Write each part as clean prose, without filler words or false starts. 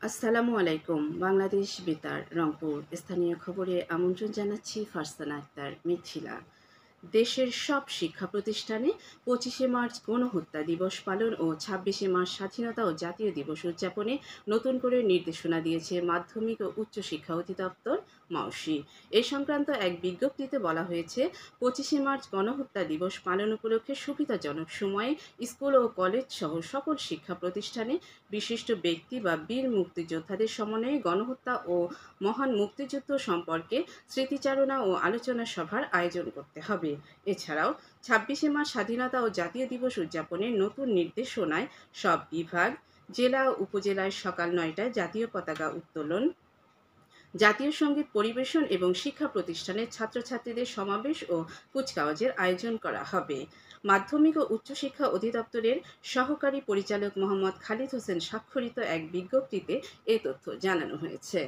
আসসালামু আলাইকুম। বাংলাদেশ বেতার রংপুর স্থানীয় খবরে আমন্ত্রণ জানাচ্ছি ফারসানা আক্তার মিথিলা। দেশের সব শিক্ষা প্রতিষ্ঠানে ২৫শে মার্চ গণহত্যা দিবস পালন ও ২৬শে মার্চ স্বাধীনতা ও জাতীয় দিবস উদযাপনে নতুন করে নির্দেশনা দিয়েছে মাধ্যমিক ও উচ্চ শিক্ষা অধিদপ্তর মাউসি। এ সংক্রান্ত এক বিজ্ঞপ্তিতে বলা হয়েছে, ২৫শে মার্চ গণহত্যা দিবস পালন উপলক্ষে সুবিধাজনক সময়ে স্কুল ও কলেজ সহ সকল শিক্ষা প্রতিষ্ঠানে বিশিষ্ট ব্যক্তি বা বীর মুক্তিযোদ্ধাদের সমন্বয়ে গণহত্যা ও মহান মুক্তিযুদ্ধ সম্পর্কে স্মৃতিচারণা ও আলোচনা সভার আয়োজন করতে হবে। এছাড়াও ২৬শে মার্চ স্বাধীনতা ও জাতীয় দিবস উদযাপনের নতুন নির্দেশনায় সব বিভাগ, জেলা ও উপজেলায় সকাল ৯টায় জাতীয় পতাকা উত্তোলন, জাতীয় সঙ্গীত পরিবেশন এবং শিক্ষা প্রতিষ্ঠানের ছাত্রছাত্রীদের সমাবেশ ও কুচকাওয়াজের আয়োজন করা হবে। মাধ্যমিক ও উচ্চশিক্ষা অধিদপ্তরের সহকারী পরিচালক মোহাম্মদ খালিদ হোসেন স্বাক্ষরিত এক বিজ্ঞপ্তিতে এ তথ্য জানানো হয়েছে।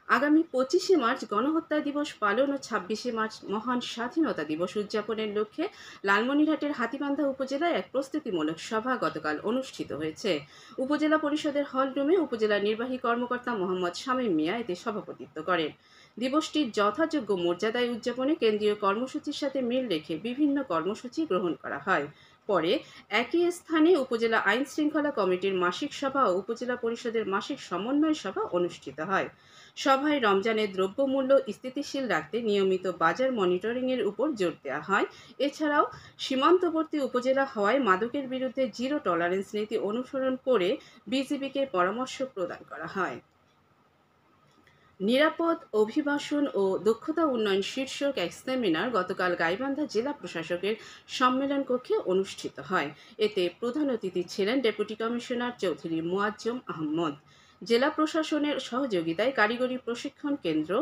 আগামী ২৫শে মার্চ গণহত্যা দিবস পালন ও ২৬শে মার্চ মহান স্বাধীনতা দিবস উদযাপনের লক্ষ্যে লালমনিরহাটের হাতীবান্ধা উপজেলায় এক প্রস্তুতিমূলক সভা গতকাল অনুষ্ঠিত হয়েছে। উপজেলা পরিষদের হলরুমে উপজেলা নির্বাহী কর্মকর্তা মোহাম্মদ শামীম মিয়া এতে সভাপতিত্ব করেন। দিবসটির যথাযোগ্য মর্যাদায় উদযাপনে কেন্দ্রীয় কর্মসূচির সাথে মিল রেখে বিভিন্ন কর্মসূচি গ্রহণ করা হয়। পরে একই স্থানে উপজেলা আইন শৃঙ্খলা কমিটির মাসিক সভা ও উপজেলা পরিষদের মাসিক সমন্বয় সভা অনুষ্ঠিত হয়। সভায় রমজানের দ্রব্যমূল্য স্থিতিশীল রাখতে নিয়মিত বাজার মনিটরিংয়ের উপর জোর দেওয়া হয়। এছাড়াও সীমান্তবর্তী উপজেলা হওয়ায় মাদকের বিরুদ্ধে জিরো টলারেন্স নীতি অনুসরণ করে বিজিবিকে পরামর্শ প্রদান করা হয়। নিরাপদ অভিবাসন ও দক্ষতা উন্নয়ন শীর্ষক এক সেমিনার গতকাল গাইবান্ধা জেলা প্রশাসকের সম্মেলন কক্ষে অনুষ্ঠিত হয়। এতে প্রধান অতিথি ছিলেন ডেপুটি কমিশনার চৌধুরী মোয়াজ্জম আহমদ। জেলা প্রশাসনের সহযোগিতায় কারিগরি প্রশিক্ষণ কেন্দ্র,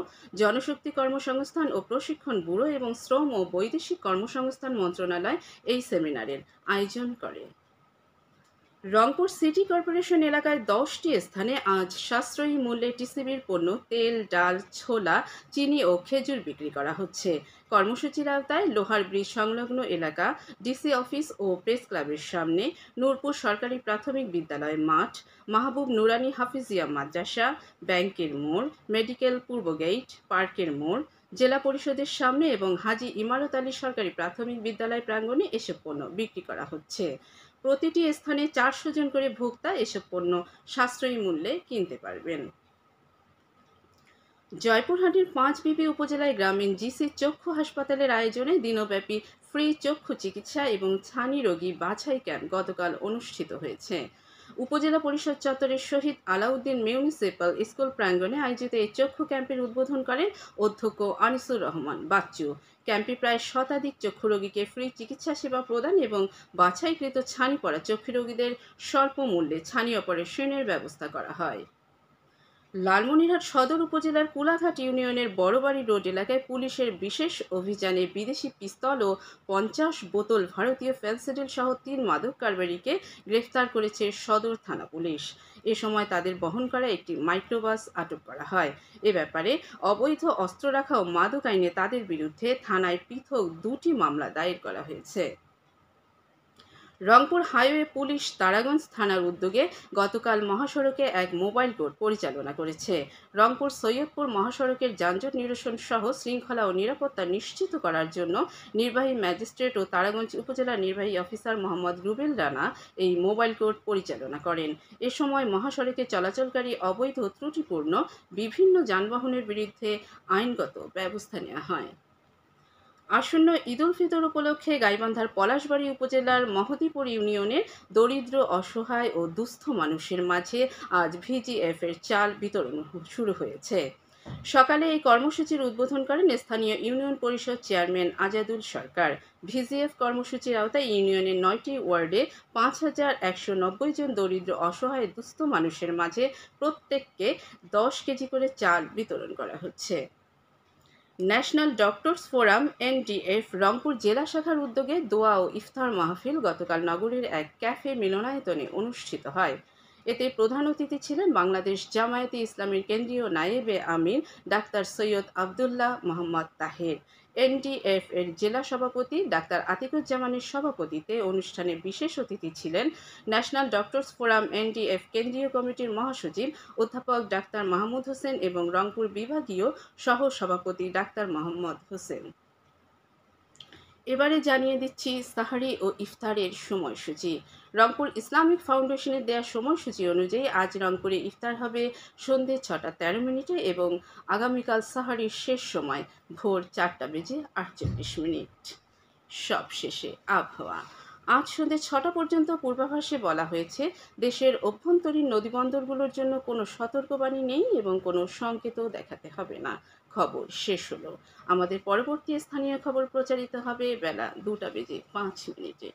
জনশক্তি কর্মসংস্থান ও প্রশিক্ষণ ব্যুরো এবং শ্রম ও বৈদেশিক কর্মসংস্থান মন্ত্রণালয় এই সেমিনারের আয়োজন করে। রংপুর সিটি কর্পোরেশন এলাকায় ১০টি স্থানে আজ সাশ্রয়ী মূল্যে টিসিবির পণ্য তেল, ডাল, ছোলা, চিনি ও খেজুর বিক্রি করা হচ্ছে। কর্মসূচির আওতায় লোহার ব্রিজ সংলগ্ন এলাকা, ডিসি অফিস ও প্রেস ক্লাবের সামনে, নূরপুর সরকারি প্রাথমিক বিদ্যালয় মাঠ, মাহবুব নুরানী হাফিজিয়া মাদ্রাসা, ব্যাংকের মোড়, মেডিকেল পূর্ব গেইট, পার্কের মোড়, জেলা পরিষদের সামনে এবং হাজী ইমারত আলী সরকারি প্রাথমিক বিদ্যালয় প্রাঙ্গণে এসব পণ্য বিক্রি করা হচ্ছে। প্রতিটি স্থানে ৪০০ জন করে ভোক্তা এসব পণ্য সাশ্রয়ী মূল্যে কিনতে পারবেন। জয়পুরহাটের পাঁচবিবি উপজেলায় গ্রামীণ জিসি চক্ষু হাসপাতালের আয়োজনে দিনব্যাপী ফ্রি চক্ষু চিকিৎসা এবং ছানি রোগী বাছাই ক্যাম্প গতকাল অনুষ্ঠিত হয়েছে। উপজেলা পরিষদ চত্বরের শহীদ আলাউদ্দিন মিউনিসিপ্যাল স্কুল প্রাঙ্গণে আয়োজিত এই চক্ষু ক্যাম্পের উদ্বোধন করেন অধ্যক্ষ আনিসুর রহমান বাচ্চু। ক্যাম্পে প্রায় শতাধিক চক্ষু রোগীকে ফ্রি চিকিৎসা সেবা প্রদান এবং বাছাইকৃত ছানি পড়া চক্ষু রোগীদের স্বল্প মূল্যে ছানি অপারেশনের ব্যবস্থা করা হয়। লালমনিরহাট সদর উপজেলার কুলাঘাট ইউনিয়নের বড়বাড়ি রোড এলাকায় পুলিশের বিশেষ অভিযানে বিদেশি পিস্তল ও ৫০ বোতল ভারতীয় ফেন্সিডিল সহ ৩ মাদক কারবারিকে গ্রেফতার করেছে সদর থানা পুলিশ। এ সময় তাদের বহন করা একটি মাইক্রোবাস আটক করা হয়। এ ব্যাপারে অবৈধ অস্ত্র রাখা ও মাদক আইনে তাদের বিরুদ্ধে থানায় পৃথক ২টি মামলা দায়ের করা হয়েছে। রংপুর হাইওয়ে পুলিশ তারাগঞ্জ থানার উদ্যোগে গতকাল মহাসড়কে এক মোবাইল কোর্ট পরিচালনা করেছে। রংপুর সৈয়দপুর মহাসড়কের যানজট নিরসন সহ শৃঙ্খলা ও নিরাপত্তা নিশ্চিত করার জন্য নির্বাহী ম্যাজিস্ট্রেট ও তারাগঞ্জ উপজেলা নির্বাহী অফিসার মোহাম্মদ রুবেল রানা এই মোবাইল কোর্ট পরিচালনা করেন। এ সময় মহাসড়কে চলাচলকারী অবৈধ ত্রুটিপূর্ণ বিভিন্ন যানবাহনের বিরুদ্ধে আইনগত ব্যবস্থা নেওয়া হয়। আসন্ন ঈদ উল ফিতর উপলক্ষে গাইবান্ধার পলাশবাড়ী উপজেলার মহদীপুর ইউনিয়নের দরিদ্র, অসহায় ও দুস্থ মানুষের মাঝে আজ ভিজিএফের চাল বিতরণ শুরু হয়েছে। সকালে এই কর্মসূচির উদ্বোধন করেন স্থানীয় ইউনিয়ন পরিষদ চেয়ারম্যান আজাদুল সরকার। ভিজিএফ কর্মসূচির আওতায় ইউনিয়নের ৯টি ওয়ার্ডে ৫,১৯০ জন দরিদ্র, অসহায়, দুস্থ মানুষের মাঝে প্রত্যেককে ১০ কেজি করে চাল বিতরণ করা হচ্ছে। National doctors forum NDF Rangpur জেলা শাখার উদ্যোগে দোয়া ও ইফতার মাহফিল গতকাল নগরীর এক ক্যাফে মিলনায়তনে অনুষ্ঠিত হয়। এতে প্রধান অতিথি ছিলেন বাংলাদেশ জামায়াতে ইসলামীর কেন্দ্রীয় নায়েবে আমির ডাক্তার সৈয়দ আবদুল্লাহ মোহাম্মদ তাহের। এনডিএফ এর জেলা সভাপতি ডাক্তার আতিকুজ্জামানের সভাপতিত্বে অনুষ্ঠানে বিশেষ অতিথি ছিলেন ন্যাশনাল ডক্টরস ফোরাম এনডিএফ কেন্দ্রীয় কমিটির মহাসচিব অধ্যাপক ডাক্তার মাহমুদ হোসেন এবং রংপুর বিভাগীয় সহ সভাপতি ডাক্তার মোহাম্মদ হোসেন। এবারে জানিয়ে দিচ্ছি সাহারি ও ইফতারের সময়সূচি। রংপুর ইসলামিক ফাউন্ডেশনের দেওয়া সময়সূচি অনুযায়ী আজ রংপুরে ইফতার হবে সন্ধ্যে 6:13 এবং আগামীকাল সাহারির শেষ সময় ভোর 4:48। সবশেষে আবহাওয়া। আজ সন্ধ্যে 6টা পর্যন্ত পূর্বাভাসে বলা হয়েছে দেশের অভ্যন্তরীণ নদীবন্দরগুলোর জন্য কোনো সতর্কবাণী নেই এবং কোনো সংকেতও দেখাতে হবে না। খবর শেষ হলো। আমাদের পরবর্তী স্থানীয় খবর প্রচারিত হবে বেলা 2টা বেজে 5 মিনিটে।